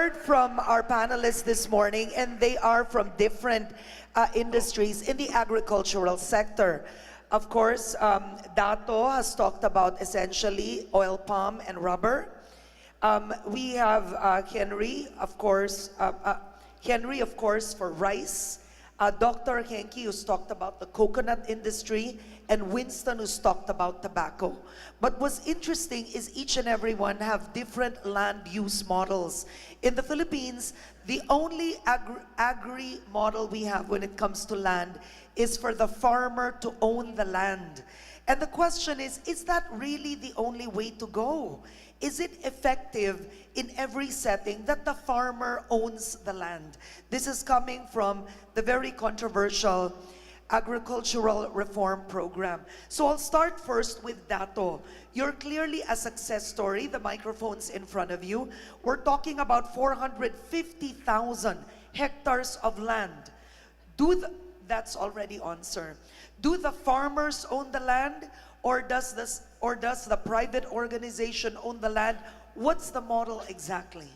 heard from our panelists this morning, and they are from different industries in the agricultural sector. Of course, Dato has talked about essentially oil palm and rubber. We have Henry, of course, for rice. Dr. Henke, who's talked about the coconut industry, and Winston, who's talked about tobacco. But what's interesting is each and every one have different land use models. In the Philippines, the only agri model we have when it comes to land is for the farmer to own the land. And the question is that really the only way to go? Is it effective in every setting that the farmer owns the land? This is coming from the very controversial agricultural reform program. So I'll start first with Dato. You're clearly a success story. The microphone's in front of you. We're talking about 450,000 hectares of land. That's already on, sir. Do the farmers own the land, or does the private organization own the land? What's the model exactly?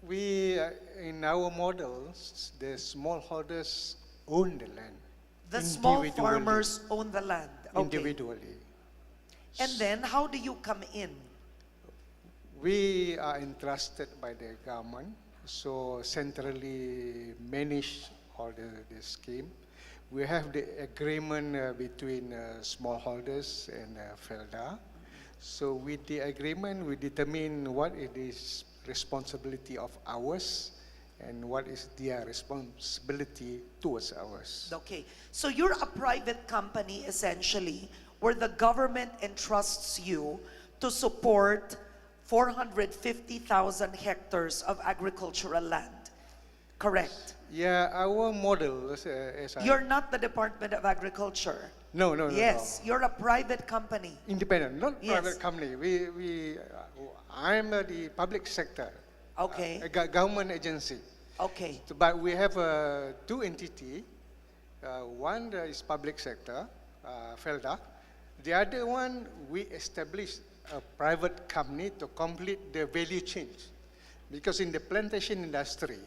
We, in our models, the smallholders own the land. The small farmers own the land. Okay. Individually. And then, how do you come in? We are entrusted by the government, so centrally manage all the scheme. We have the agreement between smallholders and FELDA. So with the agreement, we determine what it is responsibility of ours and what is their responsibility towards ours. Okay, so you're a private company essentially, where the government entrusts you to support 450,000 hectares of agricultural land, correct? Yeah, our model You're not the Department of Agriculture. No. Yes, you're a private company. Independent, not Yes. private company. I'm the public sector. Okay. A government agency. Okay. But we have two entities. One is public sector, FELDA. The other one, we established a private company to complete the value chain. Because in the plantation industry,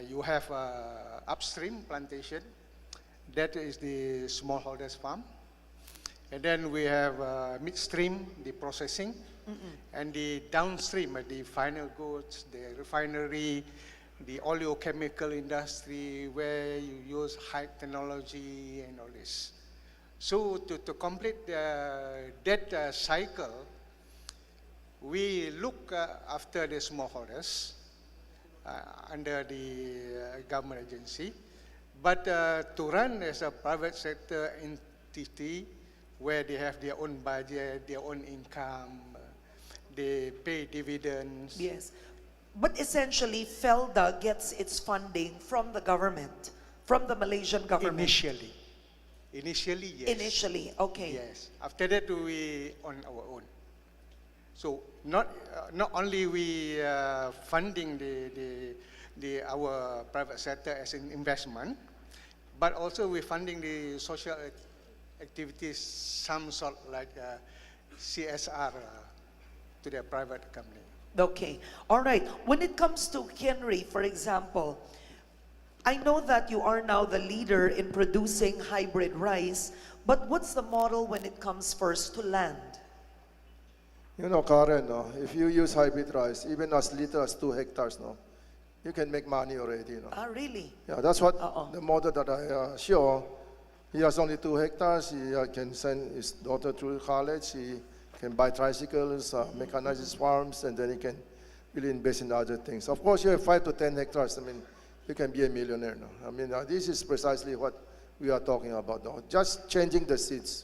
you have upstream plantation, that is the smallholders farm. And then we have midstream, the processing, and the downstream, the final goods, the refinery, the oleochemical industry, where you use high technology and all this. So to complete that cycle, we look after the smallholders under the government agency, but to run as a private sector entity where they have their own budget, their own income, they pay dividends. Yes, but essentially FELDA gets its funding from the government, from the Malaysian government. Initially, yes. Initially, okay. Yes. After that, we on our own. So not only we funding our private sector as an investment, but also we funding the social activities, some sort like CSR to the private company. Okay, all right. When it comes to Henry, for example, I know that you are now the leader in producing hybrid rice, but what's the model when it comes first to land? You know, Karen, no, if you use hybrid rice, even as little as 2 hectares, no, you can make money already. No? Ah, really? Yeah, that's what the model that I show. He has only 2 hectares. He can send his daughter to college. He can buy tricycles, mechanize his farms, and then he can really invest in other things. Of course, you have 5 to 10 hectares. I mean, you can be a millionaire. No? I mean, this is precisely what we are talking about now. Just changing the seeds.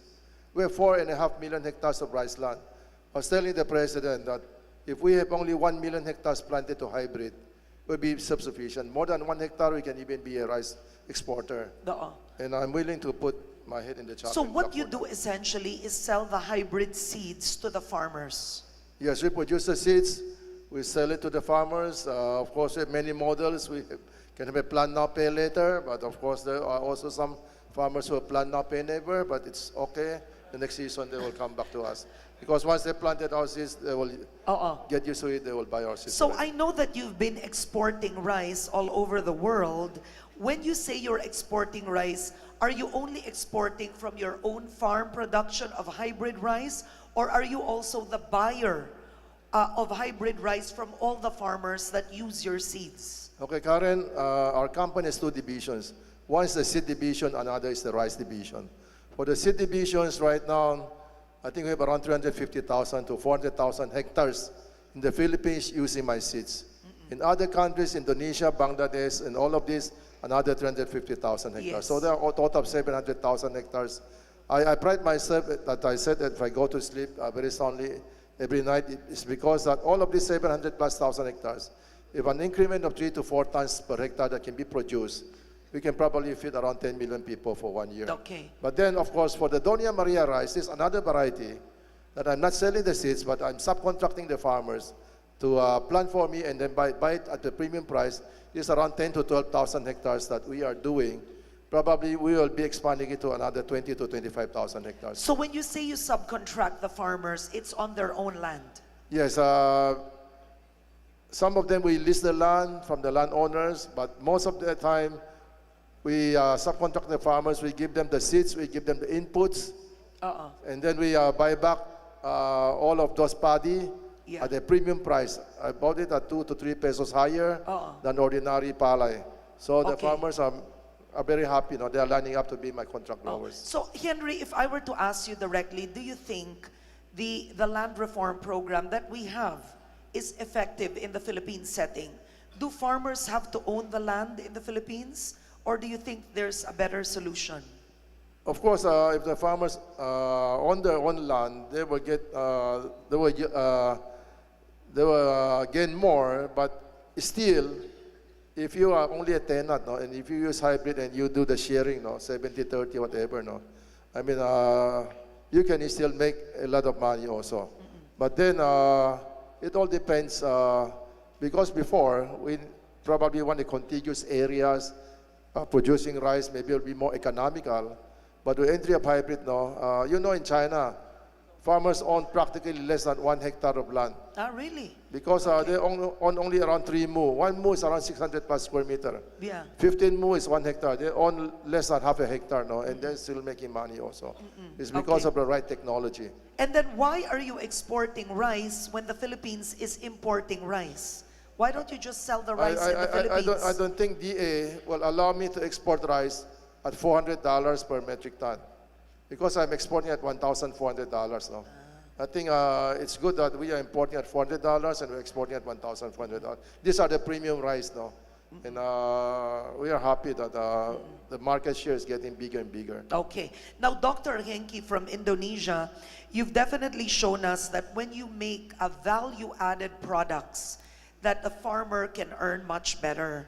We have 4.5 million hectares of rice land. I was telling the president that if we have only 1 million hectares planted to hybrid, it will be self-sufficient. More than 1 hectare, we can even be a rice exporter. And I'm willing to put my head in the chopping So block what you do essentially is sell the hybrid seeds to the farmers. Yes, we produce the seeds, we sell it to the farmers. Of course, we have many models. We can have a plant now, pay later, but of course there are also some farmers who have plant now, pay never, but it's okay. the next season they will come back to us. Because once they planted our seeds, they will get used to it, they will buy our seeds. So I know that you've been exporting rice all over the world. When you say you're exporting rice, are you only exporting from your own farm production of hybrid rice, or are you also the buyer of hybrid rice from all the farmers that use your seeds? Okay, Karen, our company has two divisions. One is the seed division, another is the rice division. For the seed divisions right now, I think we have around 350,000 to 400,000 hectares in the Philippines using my seeds. In other countries, Indonesia, Bangladesh, and all of this, another 350,000 hectares. Yes. So there are a total of 700,000 hectares. I pride myself that I said that if I go to sleep very soundly every night, it's because that all of these 700 plus thousand hectares, if an increment of 3 to 4 tons per hectare that can be produced, we can probably feed around 10 million people for 1 year. Okay. But then, of course, for the Doña Maria rice, there's another variety that I'm not selling the seeds, but I'm subcontracting the farmers to plant for me and then buy it at the premium price. It's around 10 to 12,000 hectares that we are doing. Probably we will be expanding it to another 20 to 25,000 hectares. So when you say you subcontract the farmers, it's on their own land? Yes, some of them we lease the land from the landowners, but most of the time we subcontract the farmers, we give them the seeds, we give them the inputs, and then we buy back all of those paddy at a premium price. I bought it at 2 to 3 pesos higher than ordinary palay. So the farmers are very happy. They are lining up to be my contract growers. So Henry, if I were to ask you directly, do you think the land reform program that we have is effective in the Philippine setting? Do farmers have to own the land in the Philippines? Or do you think there's a better solution? Of course, if the farmers own their own land, they will gain more. But still, if you are only a tenant, and if you use hybrid and you do the sharing, 70-30, whatever, I mean, you can still make a lot of money also. But then it all depends, because before we probably want the contiguous areas. Producing rice maybe will be more economical, but with entry of hybrid in China, farmers own practically less than 1 hectare of land. Really? Because they own only around 3 mu. 1 mu is around 600 plus square meter. Yeah. 15 mu is 1 hectare. They own less than half a hectare, and they're still making money also. It's because of the right technology. And then why are you exporting rice when the Philippines is importing rice? Why don't you just sell the rice in the Philippines? I don't think DA will allow me to export rice at $400 per metric ton, because I'm exporting at $1,400 now. I think it's good that we are importing at $400 and we're exporting at $1,400. These are the premium rice now. And we are happy that the market share is getting bigger and bigger. Okay. Now, Dr. Henki from Indonesia, you've definitely shown us that when you make a value-added products, that the farmer can earn much better.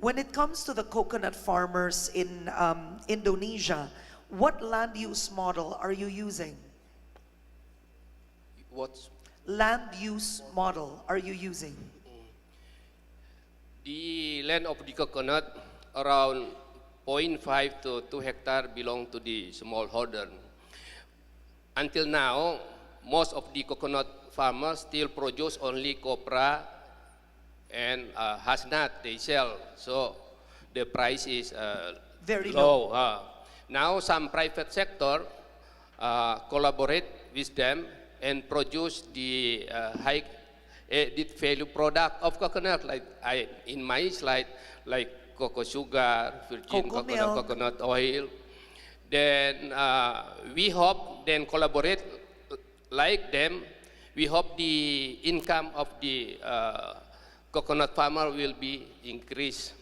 When it comes to the coconut farmers in Indonesia, what land use model are you using? What? Land use model are you using? The land of the coconut around 0.5 to 2 hectare belong to the smallholder. Until now, most of the coconut farmers still produce only copra and hasnat they sell, so the price is Very low. Now some private sector collaborate with them and produce the high added value product of coconut, like in my slide, like cocoa sugar, virgin Cocoa coconut, milk. coconut oil. Then we hope then collaborate like them. We hope the income of the coconut farmer will be increased.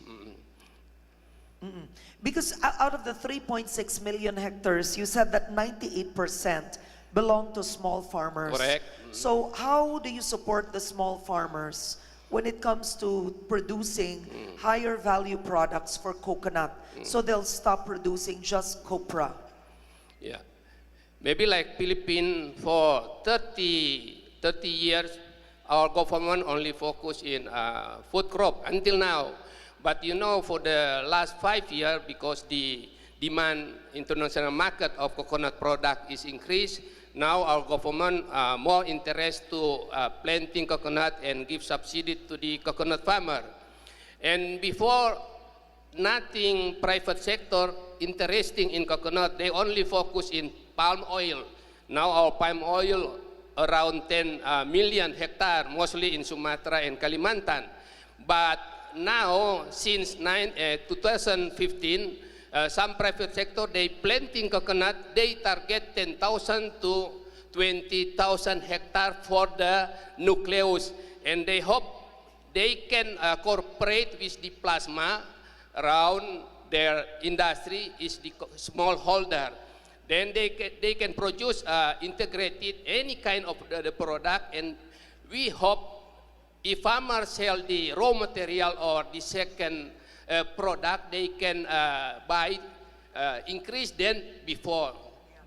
Because out of the 3.6 million hectares, you said that 98% belong to small farmers. Correct. So how do you support the small farmers when it comes to producing higher value products for coconut? So they'll stop producing just copra. Yeah, maybe like Philippines for 30 years, our government only focus in food crop until now. But for the last 5 years, because the demand international market of coconut product is increased. Now our government more interest to planting coconut and give subsidy to the coconut farmer. And before, nothing private sector interesting in coconut. They only focus in palm oil. Now our palm oil around 10 million hectare, mostly in Sumatra and Kalimantan. But now, since 2015, some private sector, they planting coconut, they target 10,000 to 20,000 hectare for the nucleus. And they hope they can cooperate with the plasma around their industry is the smallholder. Then they can produce integrated any kind of the product, and we hope if farmers sell the raw material or the second product, they can buy increase than before.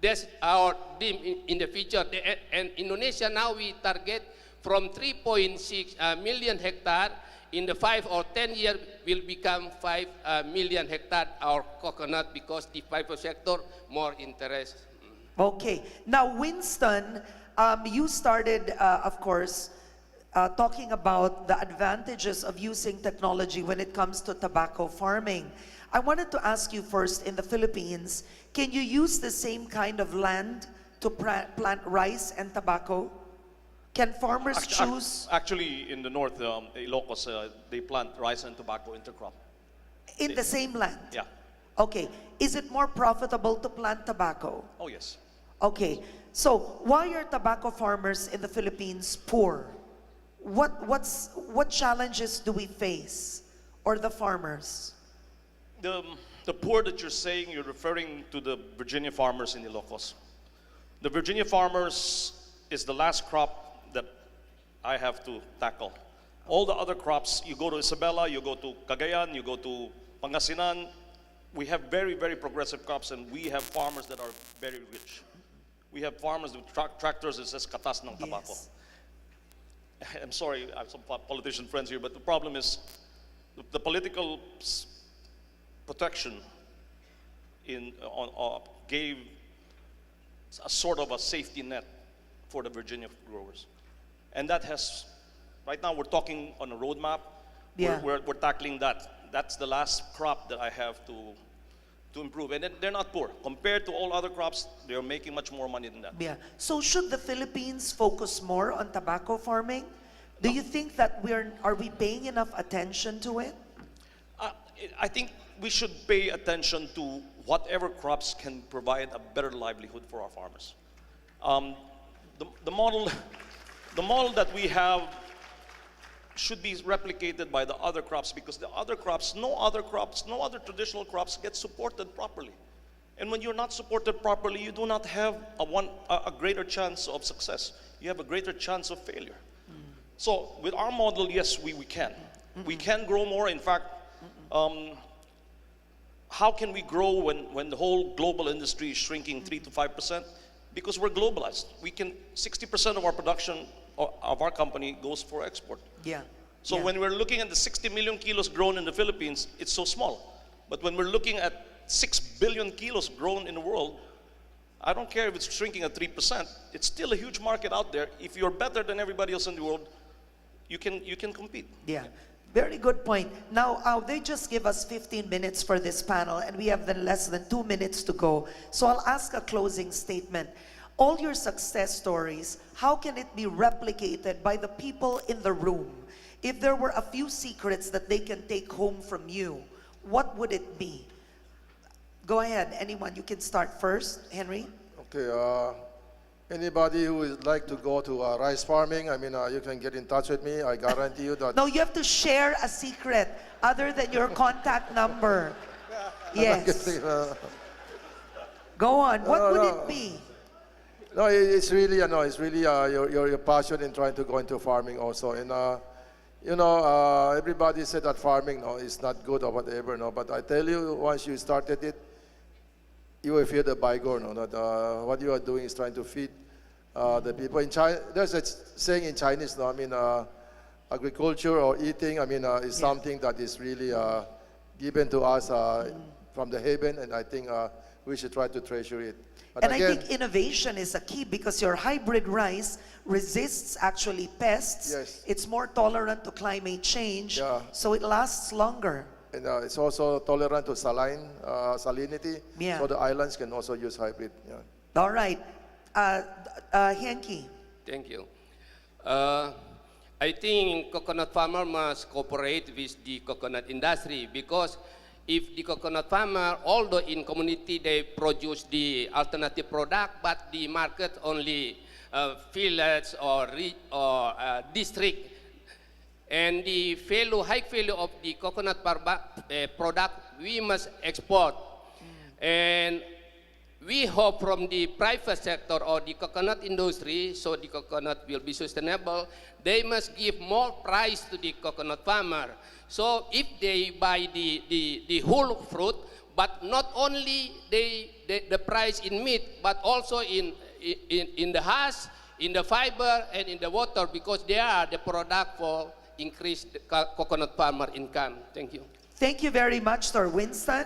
That's our dream in the future. And Indonesia now we target from 3.6 million hectare. In the 5 or 10 years will become 5 million hectare our coconut because the private sector more interest. Okay. Now, Winston, you started, of course, talking about the advantages of using technology when it comes to tobacco farming. I wanted to ask you first, in the Philippines, can you use the same kind of land to plant rice and tobacco? Can farmers choose? Actually, in the north, Ilocos, they plant rice and tobacco intercrop. In the same land? Yeah. Okay. Is it more profitable to plant tobacco? Oh, yes. Okay. So, why are tobacco farmers in the Philippines poor? What challenges do we face, or the farmers? The poor that you're saying, you're referring to the Virginia farmers in Ilocos. The Virginia farmers is the last crop that I have to tackle. All the other crops, you go to Isabela, you go to Cagayan, you go to Pangasinan, we have very, very progressive crops, and we have farmers that are very rich. We have farmers with tractors that says katas ng tobacco. Yes. I'm sorry, I have some politician friends here, but the problem is the political protection gave a sort of a safety net for the Virginia growers. And that has, right now we're talking on a roadmap. Yeah. We're tackling that. That's the last crop that I have to improve. And they're not poor. Compared to all other crops, they're making much more money than that. Yeah. So should the Philippines focus more on tobacco farming? Do you think that are we paying enough attention to it? I think we should pay attention to whatever crops can provide a better livelihood for our farmers. The model that we have should be replicated by the other crops, because the other crops, no other traditional crops get supported properly. And when you're not supported properly, you do not have a greater chance of success. You have a greater chance of failure. So with our model, yes, we can. We can grow more. In fact, how can we grow when the whole global industry is shrinking 3 to 5%? Because we're globalized. 60% of our production of our company goes for export. Yeah. So when we're looking at the 60 million kilos grown in the Philippines, it's so small. But when we're looking at 6 billion kilos grown in the world, I don't care if it's shrinking at 3%, it's still a huge market out there. If you're better than everybody else in the world, you can compete. Yeah. Very good point. Now, they just give us 15 minutes for this panel, and we have then less than 2 minutes to go. So I'll ask a closing statement. All your success stories, how can it be replicated by the people in the room? If there were a few secrets that they can take home from you, what would it be? Go ahead, anyone. You can start first. Henry? Okay, anybody who would like to go to rice farming, you can get in touch with me. I guarantee you that. No, you have to share a secret other than your contact number. Yes. Go on. What would it be? No, it's really, your passion in trying to go into farming also. And, everybody said that farming, is not good or whatever, but I tell you, once you started it, you will feel the bygone, that what you are doing is trying to feed the people. In China, there's a saying in Chinese, agriculture or eating, is something that is really given to us from the haven, and I think we should try to treasure it. But And I again, think innovation is a key because your hybrid rice resists actually pests. Yes. It's more tolerant to climate change, Yeah. so it lasts longer. and it's also tolerant to salinity, Yeah. so the islands can also use hybrid. Yeah. All right. Henki. Thank you. I think coconut farmer must cooperate with the coconut industry because if the coconut farmer, although in community they produce the alternative product, but the market only village or district, and the high value of the coconut product we must export. And we hope from the private sector or the coconut industry, so the coconut will be sustainable, they must give more price to the coconut farmer. So if they buy the whole fruit, but not only the price in meat, but also in the husk, in the fiber, and in the water, because they are the product for increase the coconut farmer income. Thank you. Thank you very much, Sir Winston.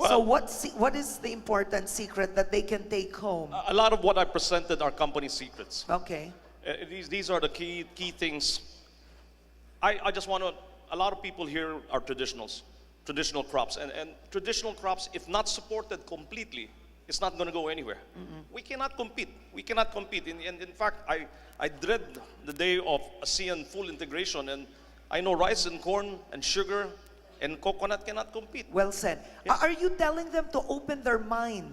So what is the important secret that they can take home? A lot of what I presented are company secrets. Okay. These are the key things. I just want to, a lot of people here are traditional crops. And traditional crops, if not supported completely, it's not going to go anywhere. We cannot compete. We cannot compete. And in fact, I dread the day of ASEAN full integration. And I know rice and corn and sugar and coconut cannot compete. Well said. Yes. Are you telling them to open their mind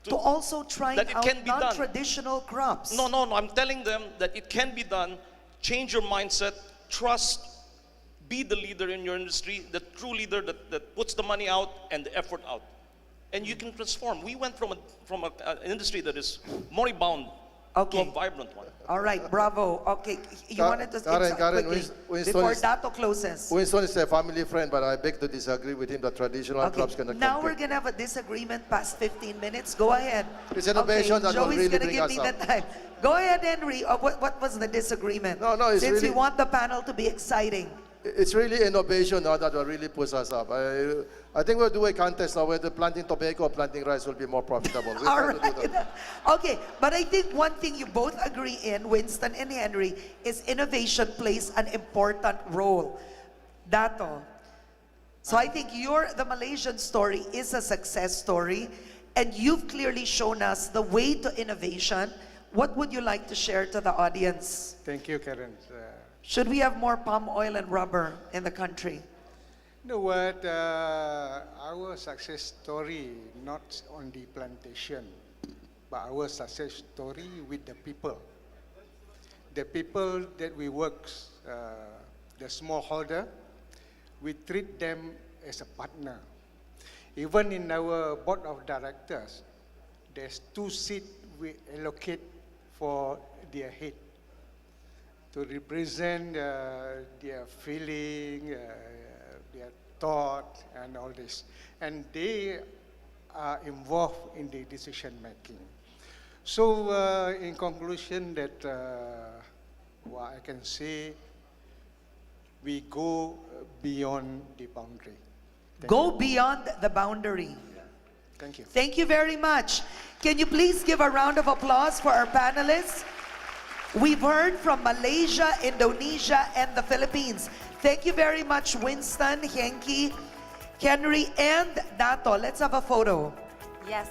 to also try that it out can be done. non-traditional crops? No. I'm telling them that it can be done. Change your mindset. Trust. Be the leader in your industry, the true leader that puts the money out and the effort out. And you can transform. We went from an industry that is moribund to Okay. a vibrant one. All right, bravo. Okay, you Ka- wanted to Karen, quickly Winston before is- Dato closes. Winston is a family friend, but I beg to disagree with him that traditional crops Okay, cannot now we're compete. gonna have a disagreement past 15 minutes. Go ahead. It's innovation okay, that will Joey's really gonna bring give us me up. the time. Go ahead, Henry. What was the disagreement? No, it's Since we really- want the panel to be exciting. It's really innovation now that will really push us up. I think we'll do a contest now whether planting tobacco or planting rice will be more profitable. We'll All try to do right. that. Okay, but I think one thing you both agree in, Winston and Henry, is innovation plays an important role. Dato. So I think the Malaysian story is a success story, and you've clearly shown us the way to innovation. What would you like to share to the audience? Thank you, Karen. Should we have more palm oil and rubber in the country? You know what? Our success story, not on the plantation, but our success story with the people. The people that we work, the smallholder, we treat them as a partner. Even in our board of directors, there's 2 seats we allocate for their head to represent their feeling, their thought, and all this. And they are involved in the decision making. So, in conclusion, that what I can say, we go beyond the boundary. Go beyond the boundary. Thank you. Thank you very much. Can you please give a round of applause for our panelists? We've heard from Malaysia, Indonesia, and the Philippines. Thank you very much, Winston, Henki, Henry, and Dato. Let's have a photo. Yes.